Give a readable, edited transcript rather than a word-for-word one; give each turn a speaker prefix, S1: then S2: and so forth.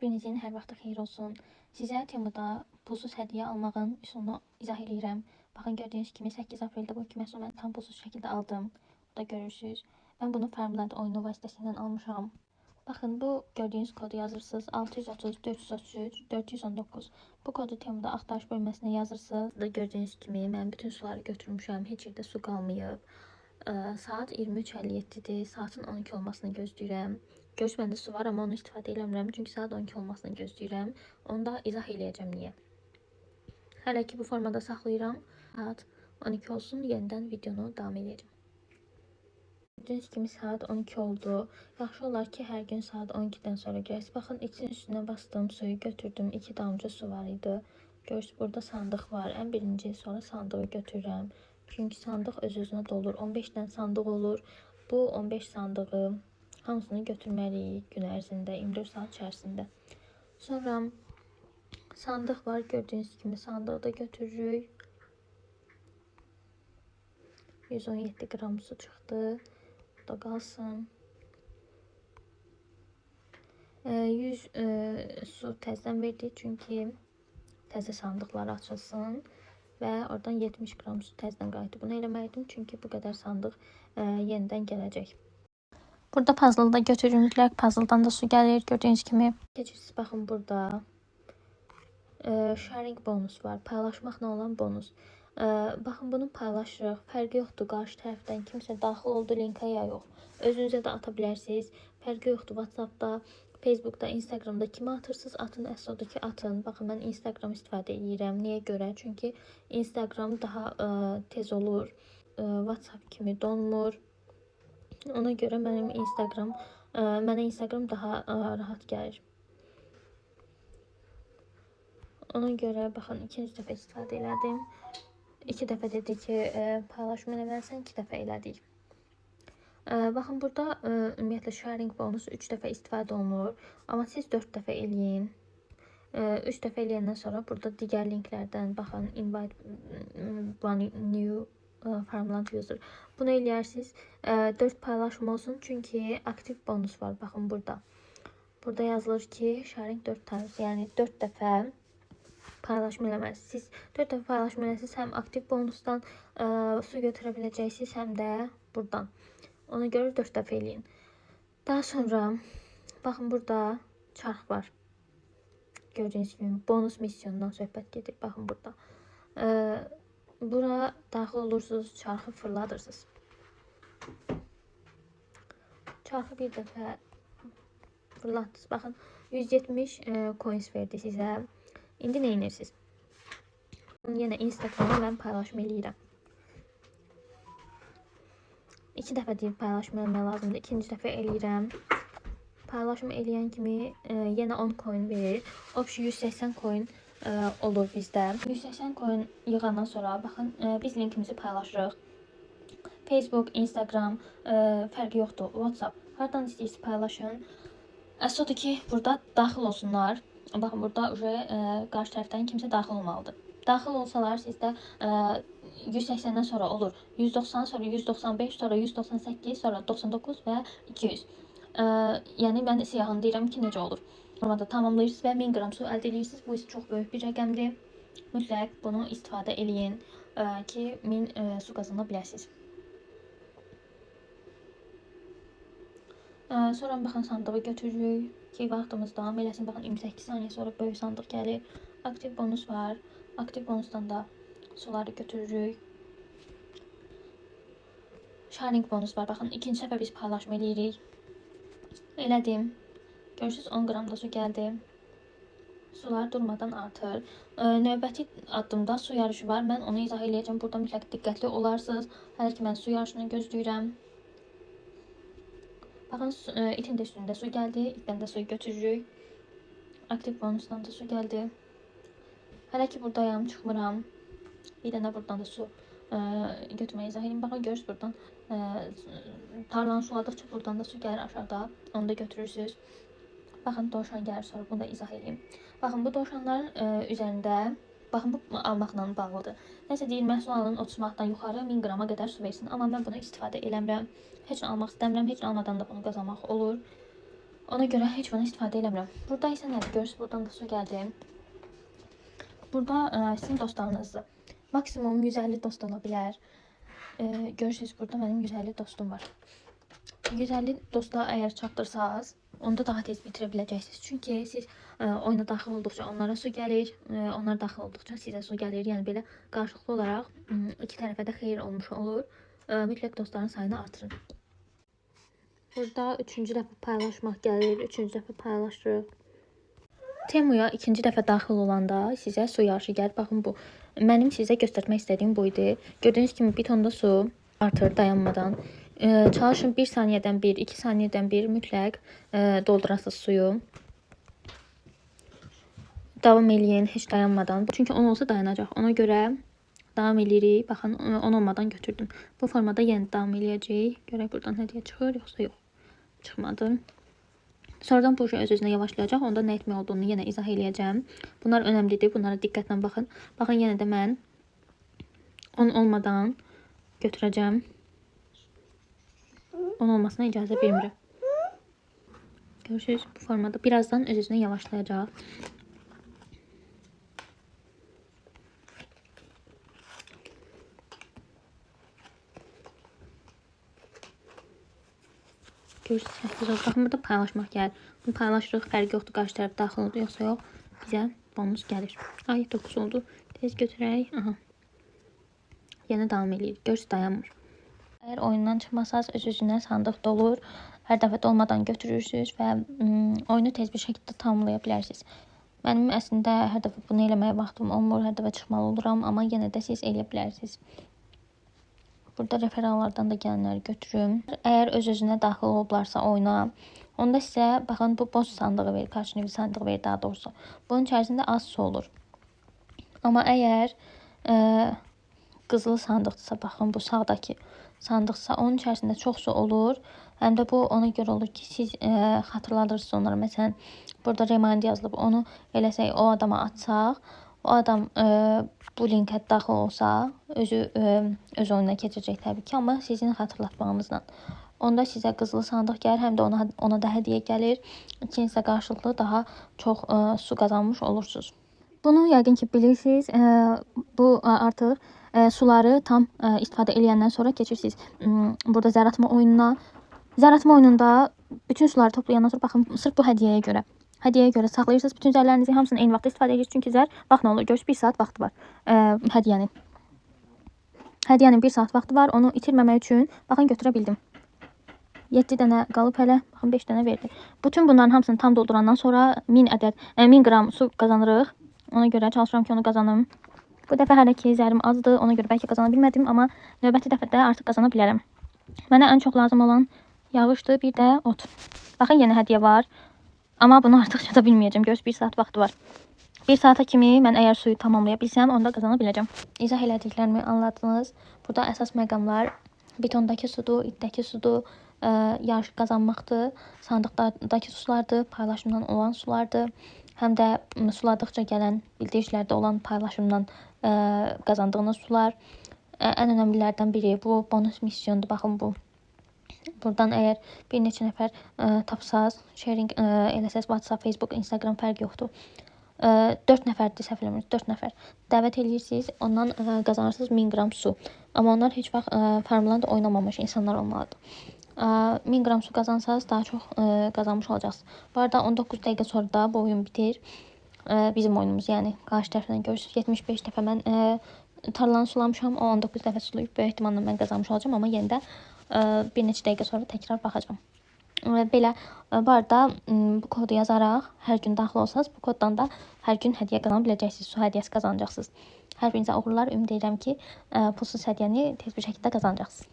S1: Gününüzün hər vaxtı xeyir olsun. Sizə Temuda pulsuz hədiyyə almağın üsulunu izah edirəm. Baxın, gördüyünüz kimi 8 apreldə bu iki məhsulu mən tam pulsuz şəkildə aldım. Burada görürsünüz. Mən bunu Farmland oyunu vasitəsilə almışam. Baxın, bu gördüyünüz kodu yazırsınız. 630 433 419. Bu kodu Temuda axtarış bölməsinə yazırsınız. Burada gördüyünüz kimi mən bütün suları götürmüşəm. Heç yerdə su qalmayıb. Saat 23:57-dir. Saatın 12 olmasını gözləyirəm. Görüş məndə su var, amma onu istifadə eləmirəm. Çünki saat 12 olmasını gözləyirəm. Onu da izah eləyəcəm niyə. Hələ ki bu formada saxlayıram. Saat 12 olsun, yenidən videonu davam edəcəm. Gördüyünüz kimi saat 12 oldu. Yaxşı olar ki, hər gün saat 12-dən sonra gəlsin. Baxın, için üstünə bastım, suyu götürdüm. 2 damcı su var idi. Görürsünüz, burada sandıq var. Ən birinci sonra sandığı götürürəm. Çünki sandıq öz-özünə dolur. 15 dənə sandıq olur. Bu 15 sandığı hamısını götürməliyik gün ərzində, 24 saat içərisində. Sonra sandıq var, gördüyünüz kimi sandığı da götürürük. 117 qram su çıxdı. Bu da qalsın. 100 su təzədən verdik, çünki təzə sandıqlar açılsın. Və oradan 70 qram su təzədən qayıtdı. Bunu eləməliydim, çünki bu qədər sandıq yenidən gələcək. Burada puzzle-da götürürlər. Puzzle-dan da su gəlir. Gördüyünüz kimi. Keçirsiniz, baxın burada. Sharing bonus var. Paylaşmaqla olan bonus. Baxın, bunu paylaşırıq. Fərqi yoxdur. Qarşı tərəfdən kimsə daxil oldu linkə ya yox. Özünüzə də ata bilərsiniz. Fərqi yoxdur. WhatsApp-da, Facebook'da, Instagram'da kimi atırsınız, atın, əsodakı atın. Baxın, mən Instagram istifadə edirəm. Niyə görə? Çünki Instagram daha tez olur. WhatsApp kimi donmur. Ona görə mənə Instagram daha rahat gəlir. Ona görə baxın, ikinci dəfə istifadə elədim. 2 dəfə dedi ki, paylaşım eləməlisən, 2 dəfə elədik. Baxın, burada ümumiyyətlə sharing bonusu 3 dəfə istifadə olunur. Amma siz 4 dəfə eləyin. 3 dəfə eləyəndən sonra burada digər linklərdən baxın, invite one new Farmland user. Bunu eləyərsiniz. 4 paylaşım olsun, çünki aktiv bonus var. Baxın burada. Burada yazılır ki, sharing 4 times, yəni 4 dəfə paylaşım eləməlisiniz. Siz 4 dəfə paylaşım eləsiniz, həm aktiv bonusdan su götürə biləcəksiniz, həm də buradan. Ona görə 4 dəfə eləyin. Daha sonra, baxın burada çarx var. Gördüyünüz kimi bonus misyonundan söhbət gedir. Baxın burada. Bura daxil olursunuz, çarxı fırladırsınız. Çarxı bir dəfə fırlatdınız. Baxın, 170 coins verdi sizə. İndi nə edirsiniz? Yenə Instagram'a mən paylaşım eləyirəm. 2 dəfə deyib paylaşım eləmək lazımdır. İkinci dəfə eləyirəm. Paylaşım eləyən kimi yenə 10 coin verir. Obşi 180 coin olur bizdə. 180 coin yığandan sonra baxın, biz linkimizi paylaşırıq. Facebook, Instagram, fərqi yoxdur. WhatsApp, hardan istəyirsiniz paylaşın. Əsas ki, burada daxil olsunlar. Baxın, burada qarşı tərəfdən kimsə daxil olmalıdır. Daxil olsalar sizdə 180-dən sonra olur 190, sonra 195, sonra 198, sonra 99 və 200. Yəni mən siyahını deyirəm ki, necə olur. Formada tamamlayırsınız və 1000 qram su əldə edirsiniz. Bu isə çox böyük bir rəqəmdir. Mütləq bunu istifadə eləyin ki, 1000 su qazana biləsiniz. Sonra baxın, sandığı götürürük ki, vaxtımız davam eləsin. Baxın, 28 saniyə sonra böyük sandıq gəlir. Aktiv bonus var. Aktiv bonusdan da suları götürürük. Sharing bonus var. Baxın, ikinci səfər biz paylaşım eləyirik. Elədim. Görürsünüz, 10 qram da su gəldi. Sular durmadan artır. Növbəti addımda su yarışı var. Mən onu izah eləyəcəm. Burada mütləq diqqətli olarsınız. Hələ ki, mən su yarışını gözləyirəm. Baxın, itin də üstündə su gəldi. İtdən də suyu götürürük. Aktiv bonusdan da su gəldi. Hələ ki, buradayam, çıxmıram. Bir dənə buradan da su götürməyi izah edeyim. Baxın, görürsünüz buradan tarlanı suladıqca buradan da su gəlir aşağıda. Onu da götürürsünüz. Baxın, dovşan gəlir, sonra bunu da izah edeyim. Baxın, bu dovşanların üzərində, baxın, bu almaqla bağlıdır. Nəsə deyir, məhsul alın 30 manatdan yuxarı 1000 qrama qədər su versin. Amma mən bunu istifadə eləmirəm. Heç nə almaq istəmirəm. Heç nə almadan da bunu qazanmaq olur. Ona görə heç bundan istifadə eləmirəm. Burada isə nədir? Görürsünüz, buradan da su gəldi. Burada sizin dostlarınızdır. Maksimum 150 dost ola bilər. Görürsünüz, burada mənim 150 dostum var. 150 dosta əgər çatdırsanız, onda daha tez bitirə biləcəksiniz. Çünki siz oyuna daxil olduqca onlara su gəlir, onlar daxil olduqca sizə su gəlir. Yəni belə qarşılıqlı olaraq iki tərəfə də xeyir olmuş olur. Mütləq dostların sayını artırın. Burada 3-cü dəfə paylaşmaq gəlir, 3-cü dəfə paylaşırıq. Temuya 2-ci dəfə daxil olanda sizə su yarışı gəlir. Baxın, bu mənim sizə göstərmək istədiyim bu idi. Gördüyünüz kimi bir tonda su artır dayanmadan. Çalışın 1 saniyədən 1, 2 saniyədən 1 mütləq doldurasınız suyu. Davam eləyin heç dayanmadan. Çünki 10 olsa dayanacaq. Ona görə davam eləyirik. Baxın, 10 olmadan götürdüm. Bu formada yenə davam eləyəcəyik. Görək buradan hədiyyə çıxır yoxsa yox. Çıxmadı. Sonradan bu öz-özünə yavaşlayacaq. Onda nə etmək olduğunu yenə izah eləyəcəm. Bunlar önəmlidir. Bunlara diqqətlə baxın. Baxın, yenə də mən 10 olmadan götürəcəm. 10 olmasına icazə vermirəm. Görürsünüz, bu formada birazdan öz-özünə yavaşlayacaq. Görürsünüz, baxın, burada paylaşmaq gəlir. Bunu paylaşırıq, fərqi yoxdur, qarşı tərəf daxil oldu yoxsa yox. Bizə bonus gəlir. Ay, 9 oldu. Tez götürək. Aha. Yenə davam edirik. Görürsünüz, dayanmır. Əgər oyundan çıxmasanız, öz-özünə sandıq dolur. Hər dəfə dolmadan götürürsünüz və oyunu tez bir şəkildə tamamlaya bilərsiniz. Mənim əslində hər dəfə bunu eləməyə vaxtım olmur, hər dəfə çıxmalı oluram, amma yenə də siz eləyə bilərsiniz. Burada referallardan da gələnləri götürüm. Əgər öz-özünə daxil olublarsa oyuna, onda sizə baxın, bu boş sandığı verir, karşı növ sandığı verir daha doğrusu. Bunun içərisində az su olur. Amma əgər qızılı sandıqdırsa, baxın, bu sağdakı sandıqsa, onun içərisində çox su olur. Həm də bu ona görə olur ki, siz xatırladırsınız onlara. Məsələn, burada remind yazılıb, onu eləsək, o adama atsaq, o adam bu linkə daxil olsa, öz oyununa keçəcək təbii ki, amma sizin xatırlatmağınızla. Onda sizə qızılı sandıq gəlir, həm də ona da hədiyyə gəlir. İkinizə qarşılıqlı daha çox su qazanmış olursunuz. Bunu yəqin ki bilirsiniz. Bu artıq suları tam istifadə edəndən sonra keçirsiniz burada zər atma oyununa. Zər atma oyununda bütün suları toplayandan sonra baxın, sırf bu hədiyyəyə görə saxlayırsınız bütün zərlərinizi, hamısını eyni vaxtda istifadə edirsiniz. Çünki zər, bax nə olur, görürsünüz, 1 saat vaxtı var hədiyyənin. Hədiyyənin 1 saat vaxtı var, onu itirməmək üçün, baxın, götürə bildim. 7 dənə qalıb hələ, baxın, 5 dənə verdi. Bütün bunların hamısını tam doldurandan sonra 1000 qram su qazanırıq. Ona görə çalışıram ki, onu qazanım. Bu dəfə hələ ki zərim azdır, ona görə bəlkə qazana bilmədim, amma növbəti dəfədə artıq qazana bilərəm. Mənə ən çox lazım olan yağışdır, bir də ot. Baxın, yenə hədiyyə var. Amma bunu artıq çata bilməyəcəm. Görürsünüz, 1 saat vaxtı var. 1 saata kimi mən əgər suyu tamamlaya bilsəm, onda qazana biləcəm. İzah elədiklərimi anladınız. Burada əsas məqamlar betondakı sudur, itdəki sudur, yarış qazanmaqdır, sandıqdakı sulardır, paylaşımdan olan sulardır. Həm də suladıqca gələn bildirişlərdə olan paylaşımdan qazandığınız sular. Ən önəmlilərdən biri bu bonus misyondur. Baxın, bu. Buradan əgər bir neçə nəfər tapsaz, sharing eləsəz, WhatsApp, Facebook, Instagram fərq yoxdur. 4 nəfərdir, səhv eləmirəm, 4 nəfər. Dəvət edirsiniz, ondan qazanırsınız 1000 qram su. Amma onlar heç vaxt Farmland oynamamış insanlar olmalıdır. 1000 qram su qazansanız daha çox qazanmış olacaqsınız. Bu arada 19 dəqiqə sonra da bu oyun bitir. Bizim oyunumuz, yəni qarşı tərəfdən görürsünüz. 75 dəfə mən tarlanı sulamışam, o 19 dəfə sulayıb. Böyük ehtimalla mən qazanmış olacağım, amma yenə də bir neçə dəqiqə sonra təkrar baxacağım. Belə, bu arada bu kodu yazaraq hər gün daxil olsanız, bu koddan da hər gün hədiyyə qazana biləcəksiniz, su hədiyyəsi qazanacaqsınız. Hər birinizə uğurlar, ümid edirəm ki, pulsuz hədiyyəni tez bir şəkildə qazanacaqsınız.